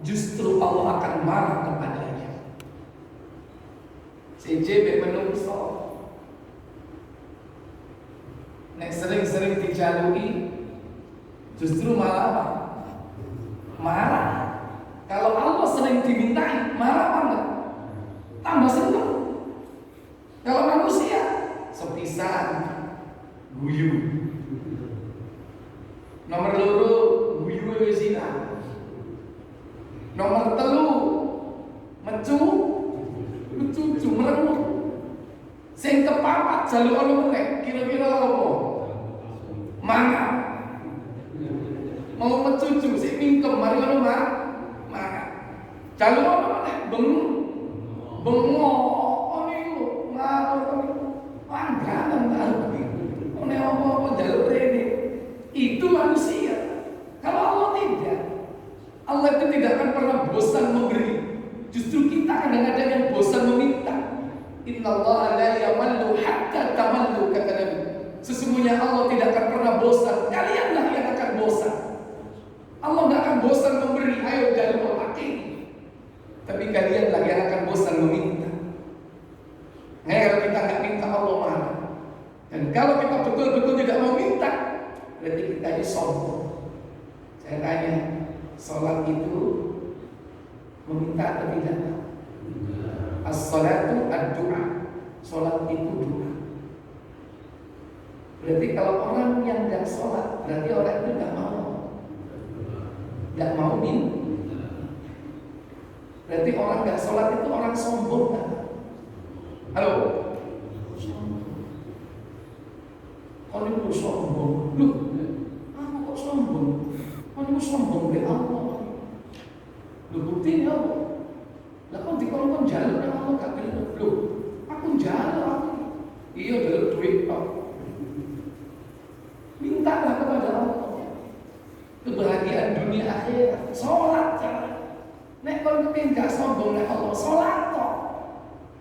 justru Allah akan marah kepadanya. CJB menungso nek sering-sering dijalui, justru malah marah. Kalau Allah sering dimintai, marah apa enggak? Tambah senang. Kalau manusia sepisan guyu, nomor loro guyu wis nomor telu mencucu meremut. Sing kepapat jaluk ono meneh, kira-kira apa? Mana? Mau mencucu sing mingkem mari ono mana? Jaluk ono meneh bengok niku ngawur langganan karo niku. Ono apa jaluk rene. Itu manusia. Kalau Allah tidak, Allah itu tidak akan pernah bosan memberi. Justru kita kadang-kadang yang bosan meminta. Innallaha la yamallu hatta tamallu, kata Nabi. Sesungguhnya Allah tidak akan pernah bosan. Kalianlah yang akan bosan. Allah tidak akan bosan memberi. Ayo jalur pakai. Tapi kalianlah yang akan bosan meminta. Nah, kalau kita nggak minta, Allah marah. Dan kalau kita betul-betul tidak mau minta, berarti kita ini sombong. Saya tanya, sholat itu meminta atau tidak? As-salatu ad-du'a. Salat itu doa. Berarti kalau orang yang tidak sholat, berarti orang itu tidak mau berarti orang tidak sholat itu orang sombong kan? Halo? Kau itu sombong. Loh, aku kok sombong? Kau itu sombong dari Allah. Loh, buktinya apa? Lah kau dikolongkan jalur yang Allah gak gelap. Loh, aku jalur aku. Iya jalur duit Pak. Mintalah kepada Allah kebahagiaan dunia akhirat. Sholat jangan. Nek kau kepingin gak sombong nek Allah, sholat kok.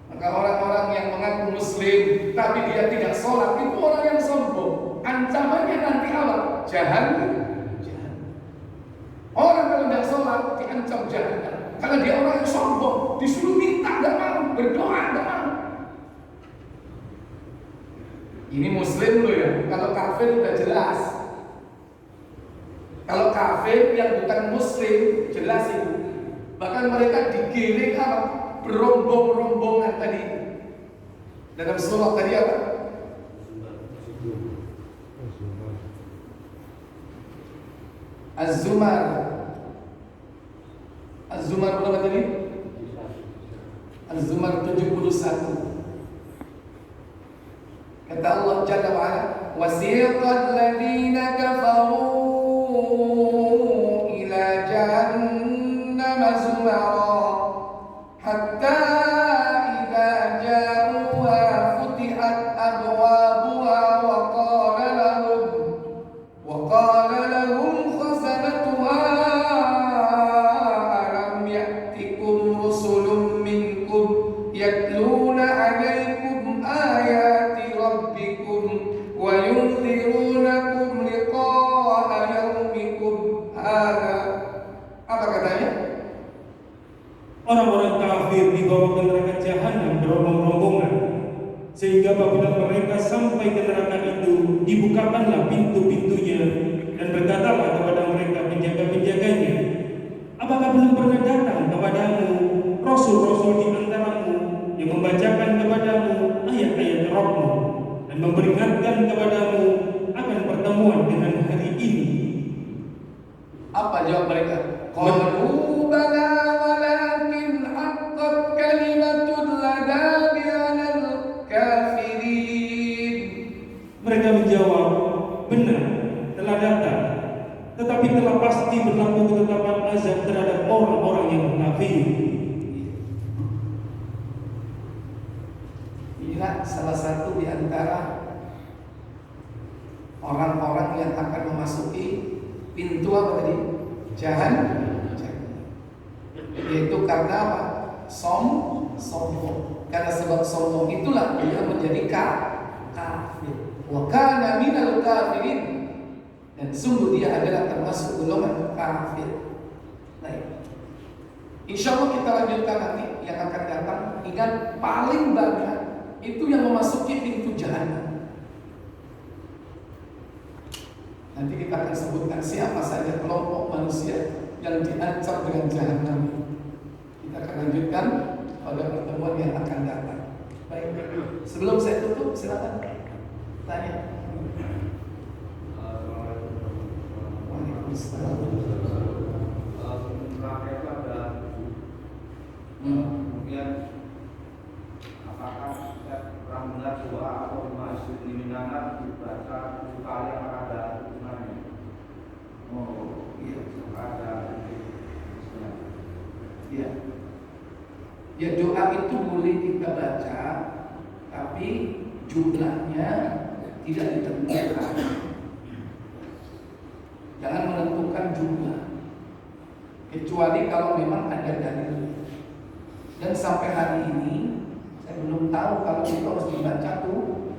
Maka orang-orang yang mengaku muslim tapi dia tidak sholat itu orang yang sombong. Ancamannya nanti apa? Jahannam. Orang kalau tidak sholat diancam jahannam. Kalau dia orang yang sombong, disuruh minta nggak mau, berdoa nggak mau. Ini muslim loh ya. Kalau kafir udah jelas. Kalau kafir yang bukan muslim jelas itu. Bahkan mereka digiring apa? Berombong-rombongan tadi. Dalam surat tadi apa? Az-Zumar. Az-Zumar berapa tadi? Az-Zumar 71. Kata Allah Jalla wa Ala, wasiqal ladzina kafaru ila jahannam zumara hatta idza ja'uha futihat abwabuha wa qala lahum khazanatuha alam ya'tikum rusulun minkum yatluna 'alaykum ayati rabbikum wa yunzirunakum liqa'a yaumikum hadza. Apa katanya? Orang-orang kafir dibawa ke neraka jahanam berombong-rombongan, sehingga apabila mereka sampai ke neraka itu, dibukakanlah pintu-pintunya dan berkatalah kepada mereka penjaga-penjaganya, apakah belum pernah datang kepadamu rasul-rasul di antaramu yang membacakan kepadamu ayat-ayat Rabb-mu dan memperingatkan kepadamu akan pertemuan dengan hari ini? Apa jawab mereka? Qalu bala walakin haqqat kalimatul ladzabi 'alal kafirin. Mereka menjawab, benar, telah datang, tetapi telah pasti berlaku ketetapan azab terhadap orang-orang yang kafir. Inilah salah satu di antara orang-orang yang akan memasuki pintu apa tadi? Jahanam. Yaitu karena apa? Sombong. Karena sebab sombong itulah dia menjadi kafir. Wa kana minal kafirin. Dan sungguh dia adalah termasuk golongan kafir. Baik. Insyaallah kita lanjutkan nanti yang akan datang. Ingat paling banyak itu yang memasuki pintu jahanam. Nanti kita akan sebutkan siapa saja kelompok manusia yang diancam dengan jahanam. Kita akan lanjutkan pada pertemuan yang akan datang. Baik, sebelum saya tutup silakan tanya. Waalaikumsalam. Kemudian apakah setiap ramalan doa atau masjid liminanan dibaca 7 kali apakah ada hitungannya? Oh iya, Ada. iya. Ya doa itu boleh kita baca, tapi jumlahnya tidak ditentukan. Jangan menentukan jumlah, kecuali kalau memang ada dalil. Dan sampai hari ini saya belum tahu kalau itu harus dibaca tuh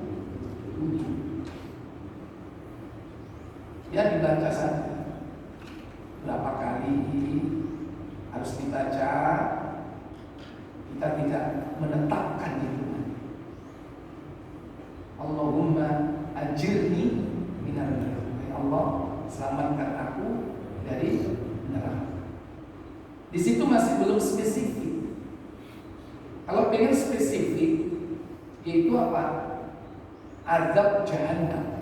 7. Ya dibaca saja. Berapa kali harus dibaca, kita tidak menetapkan itu. Allahumma ajirni minar nar. Ya Allah, selamatkan aku dari neraka. Di situ masih belum spesifik. Kalau pengen spesifik, yaitu apa? Azab Jahannam.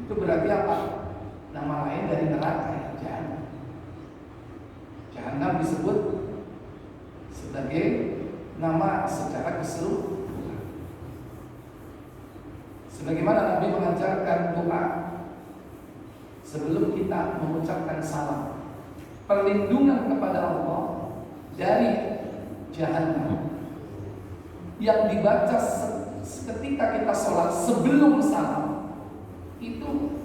Itu berarti apa? Nama lain dari neraka ya, Jahannam. Jahannam disebut sebagai nama secara keseluruhan. Sebagaimana Nabi mengajarkan doa sebelum kita mengucapkan salam, perlindungan kepada Allah dari Jahannam yang dibaca ketika kita sholat sebelum salam itu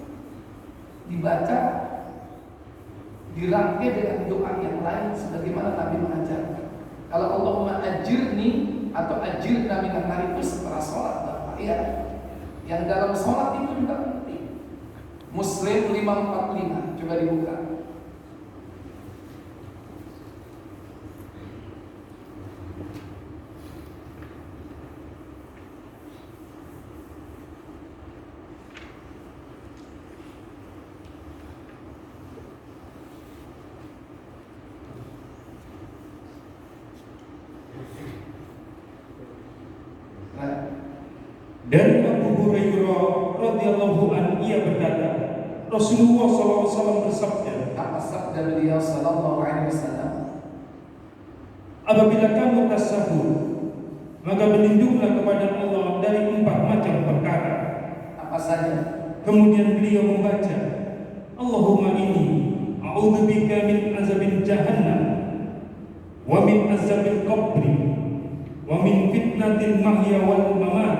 dibaca dirangkai dengan doa yang lain sebagaimana Nabi mengajarkan. Kalau Allahumma ajirni atau ajirna minan nar itu setelah sholat Bapak ya. Yang dalam sholat itu juga penting. Muslim 545, coba dibuka. Dari Abu Hurairah radhiyallahu anhu ia berkata, Rasulullah SAW bersabda, Apa sabda beliau sallallahu alaihi wasallam? apabila kamu tasyahud, maka berlindunglah kepada Allah dari 4 macam perkara. Apa saja? Kemudian beliau membaca, Allahumma inni a'udzubika min azabil jahannam wa min azabil qabri wa min fitnatil mahya wal mamat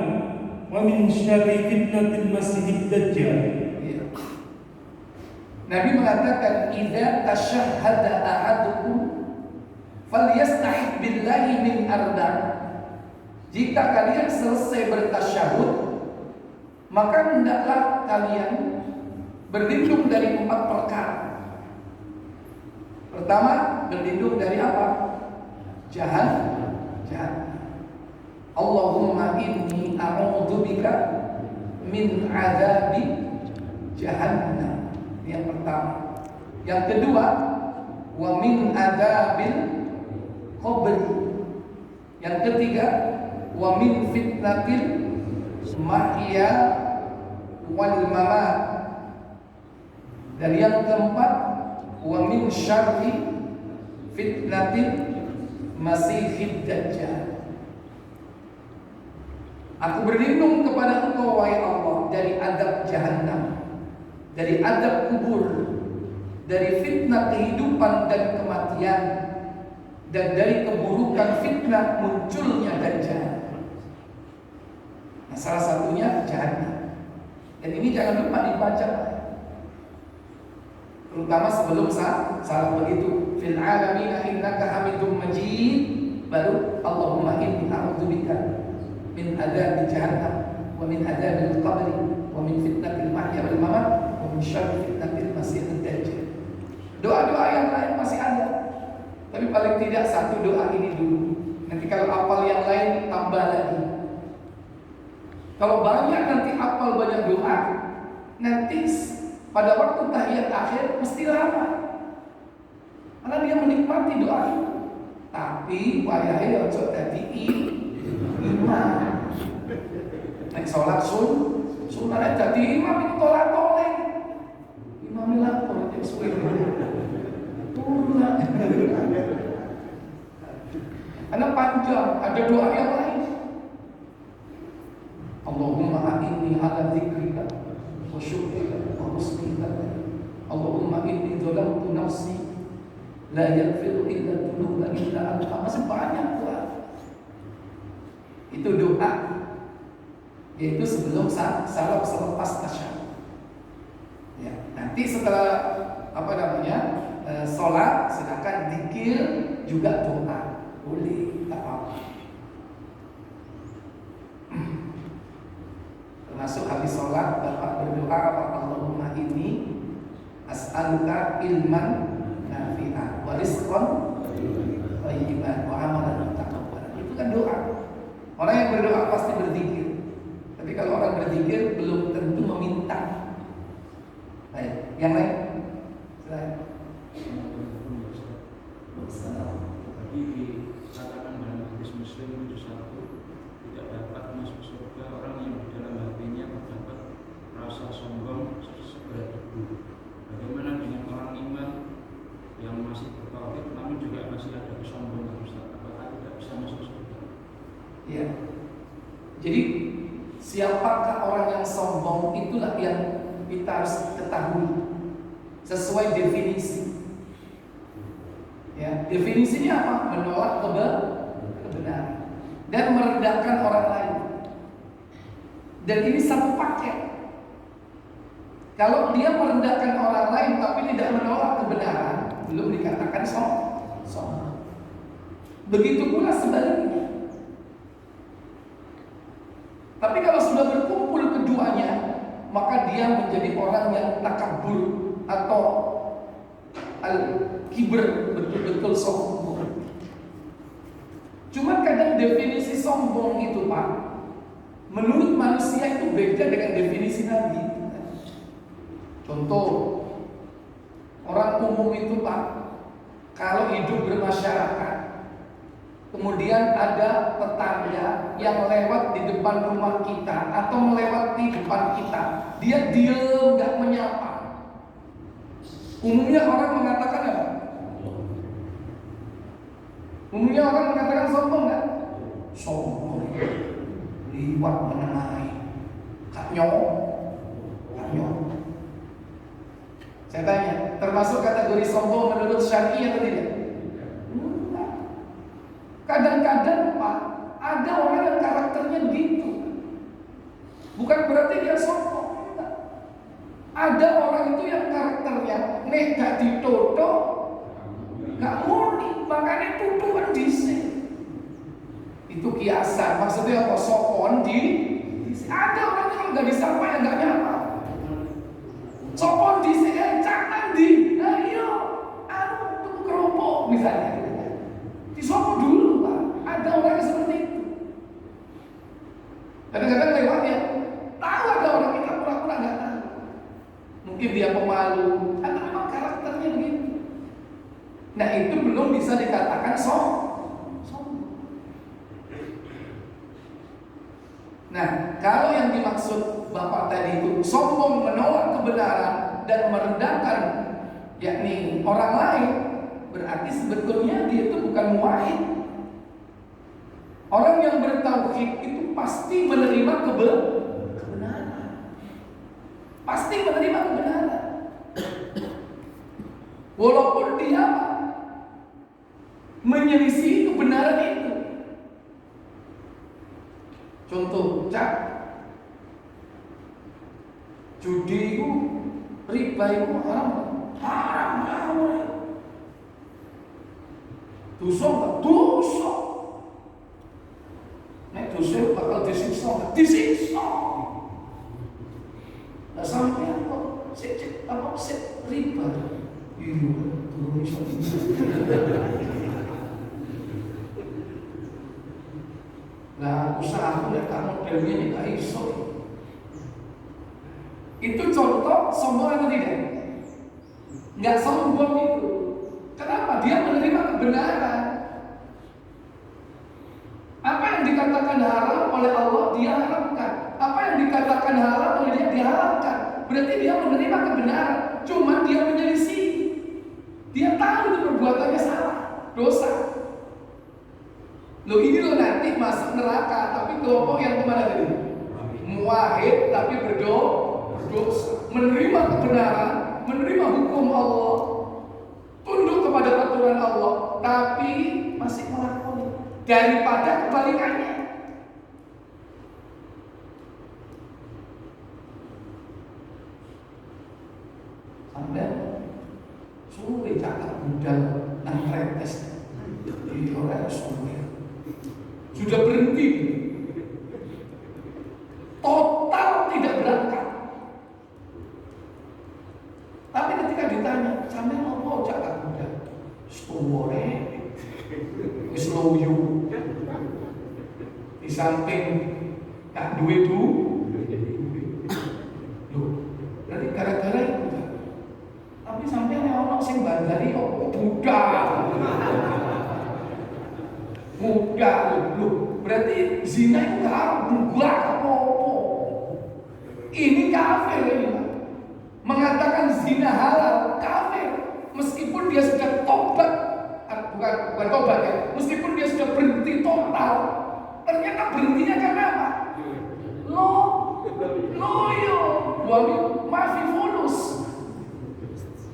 wa min syarri fitnatil masiihid dajjal. Nabi mengatakan, idza tasyahhada ahadukum falyasta'id billahi min arba'. Jika kalian selesai bertasyahud, maka hendaklah kalian berlindung dari 4 perkara. Pertama, berlindung dari apa? Jahannam. Allahumma inni a'udzubika min adzabi jahannam. Yang pertama. Yang kedua, wa min adzabil qabr. Yang ketiga, wa min fitnatil mahya wal mamat. Dan yang keempat, wa min syarri fitnatil masiihid dajjal. Aku berlindung kepada Engkau wahai Allah dari azab jahannam, dari azab kubur, dari fitnah kehidupan dan kematian, dan dari keburukan fitnah munculnya dajjal. Nah, salah satunya jahannam. Dan ini jangan lupa dibaca, terutama sebelum salam begitu. Fil alamin innaka hamidum majid, baru Allahumma inni a'udzubika min adzab jahannam wa min adzabil qabri wa min fitnatil mahya wal mamat wa min syarri fitnatil masiihid dajjal. Doa-doa yang lain masih ada, tapi paling tidak satu doa ini dulu. Nanti kalau hafal yang lain tambah lagi. Kalau banyak nanti hafal banyak doa, nanti pada waktu tahiyat akhir mesti lama, karena dia menikmati doa itu. Tapi wayahe ojo dadi imam. Nek salat sunah dadi imam itu tolak-tolak. Imam lapor nek suwe. Turun. Karena panjang, ada doa yang lain. Allahumma inni ala dzikrika wa syukrika wa husni ibadatik. Allahumma inni zalamtu nafsi la yaghfiru illa dzunuba illa anta. Masih banyak doa. Itu doa, yaitu sebelum salam selepas tasyahud. Ya, nanti setelah sholat silakan zikir juga doa, boleh, tak apa. Termasuk habis sholat Bapak berdoa apa? Allahumma inni as'aluka ilman nafi'an wa rizqan thayyiban wa amalan mutaqabbalan. Itu kan doa. Orang yang berdoa pasti berzikir. Tapi kalau orang berzikir belum tentu meminta. Baik, yang lain? Selain. Tadi dikatakan Muslim 71, tidak dapat masuk surga orang yang di dalam hatinya terdapat rasa sombong seberat debu. Bagaimana dengan orang iman yang masih bertauhid namun juga masih ada kesombongan, Ustaz? Apakah tidak bisa masuk surga? Ya. Jadi siapakah orang yang sombong, itulah yang kita harus ketahui sesuai definisi. Ya, definisinya apa? Menolak kebenaran dan merendahkan orang lain. Dan ini satu paket. Kalau dia merendahkan orang lain tapi tidak menolak kebenaran, belum dikatakan sombong. Begitu pula sebaliknya. Tapi kalau sudah berkumpul keduanya, maka dia menjadi orang yang takabur atau al-kibr, betul-betul sombong. Cuma kadang definisi sombong itu, Pak, menurut manusia itu beda dengan definisi Nabi. Contoh, orang umum itu, Pak, kalau hidup bermasyarakat, kemudian ada tetangga yang lewat di depan rumah kita atau melewati depan kita, dia diam, nggak menyapa. Umumnya orang mengatakan apa? Umumnya orang mengatakan sombong, kan? Sombong, liwat menengahi, kanyong. Saya tanya, termasuk kategori sombong menurut syar'i atau tidak? Enggak. Kadang-kadang, Pak, ada orang yang karakternya begitu. Bukan berarti dia sombong. Enggak. Ada orang itu yang karakternya nek gak ditoto, gak murni, makanya tutuan disini. Itu kiasan, maksudnya apa? Sopon di. Ada orang yang gak disapa yang gak nyapa. Sopon disini, jangan di. Nah iya, tuku keropok misalnya. Disopo dulu, Pak. Ada orang yang seperti itu. Kadang-kadang lewat ya, tahu ada orang kita pura-pura nggak tahu. Mungkin dia pemalu, atau memang karakternya begitu. Nah itu belum bisa dikatakan sombong. Nah kalau yang dimaksud Bapak tadi itu sombong menolak kebenaran dan merendahkan, yakni orang lain, berarti sebetulnya dia itu bukan muwahhid. Orang yang bertauhid itu pasti menerima kebenaran. Pasti menerima kebenaran. Walaupun dia menyelisih kebenaran itu. Contoh, judi itu, riba itu haram. Dosa enggak? Dosa. Nek dosa bakal disiksa enggak? Disiksa. Nah sampai apa riba. Iya, turun iso. Nah, usaha aku lihat modelnya ini gak iso. Itu contoh sombong atau tidak? Nggak sombong itu. Kenapa? Dia menerima kebenaran. Apa yang dikatakan haram oleh Allah, dia haramkan. Apa yang dikatakan halal oleh dia, dia haramkan. Berarti dia menerima kebenaran. Cuma dia menyelisih. Dia tahu itu perbuatannya salah, dosa. Loh ini loh nanti masuk neraka, tapi kelompok yang kemana tadi? Muwahhid tapi berdosa, menerima kebenaran, menerima hukum Allah, tunduk kepada aturan Allah, tapi masih melakoni daripada kebalikannya. Sampai suwe cakap budal nang retes di orang suwe sudah berhenti, total tidak berangkat. Tapi ketika ditanya, sampai mau cakap budal, stowore, slow di samping tak duwe du, loh, berarti gara-gara itu. Tapi sampai orang sing bandari kok budal. Mudah loh, Berarti zina itu haram, enggak apa-apa. Ini kafir ini, Pak. Mengatakan zina halal, kafir. Meskipun dia sudah tobat, bukan tobat ya, meskipun dia sudah berhenti total, ternyata berhentinya karena apa? Loyo, masih fulus.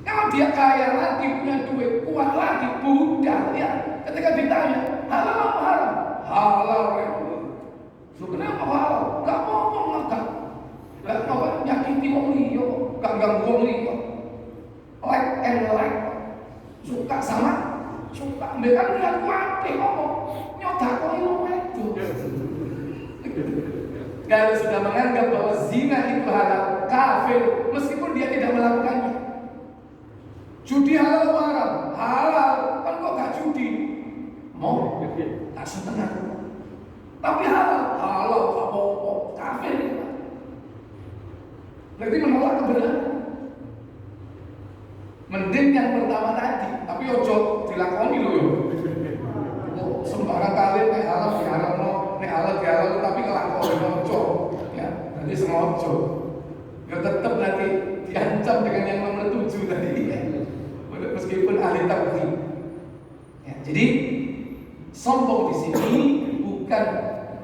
Kalau dia kaya lagi, punya duit, kuat lagi, budal ya. Ketika ditanya, halal apa haram? Halal ya. Lu kenapa halal? Gak ngomong, gak apa nyakiti wong liya, gak ganggu wong liya. Like and like. Suka sama suka. Mereka lihat kuate ngomong, nyodakoi wong itu. Kalau sudah menganggap bahwa zina itu halal, kafir, meskipun dia tidak melakukannya. Judi halal atau haram? Halal. Kan kok gak judi? Mau? Tak setengah. Tapi halal, apa-apa, kafir itu. Berarti menolak kebenaran. Mending yang pertama tadi, tapi ojo dilakoni loh. Sembarang kali nek halal diharamno, nek halal dihalal tapi ngelakoni ojo. Ya, nanti sengaja. Ya tetap nanti diancam dengan yang nomor 7 tadi. Ya. Meskipun ahli tauhid. Ya, jadi sombong di sini bukan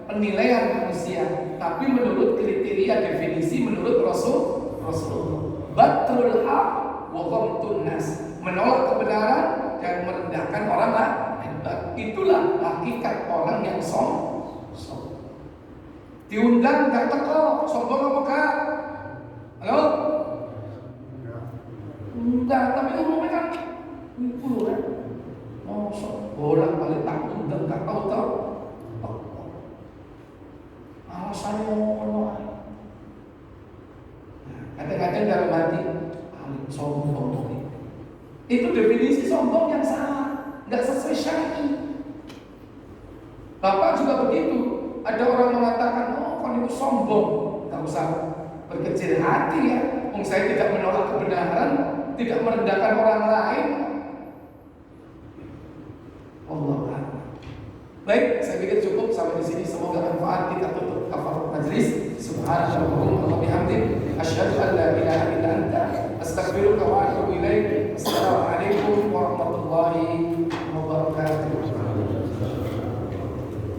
penilaian manusia, tapi menurut kriteria definisi menurut Rasul. Batrul haq wa ghamtun nas, menolak kebenaran dan merendahkan orang lain. Itulah hakikat orang yang sombong. Diundang gak teko, sombong apa gak? Halo? Enggak, tapi umumnya kan itu kan. Mosok bolak-balik tak undang gak tahu. Alasannya ngono. Kadang-kadang dalam hati sombong. Itu definisi sombong yang salah, nggak sesuai syar'i. Bapak juga begitu. Ada orang mengatakan, kan itu sombong. Nggak usah berkecil hati ya. Saya tidak menolak kebenaran, tidak merendahkan orang lain. Allah. Baik, saya pikir cukup sampai di sini. Semoga manfaat. Kita tutup kafar majlis. Subhanallah.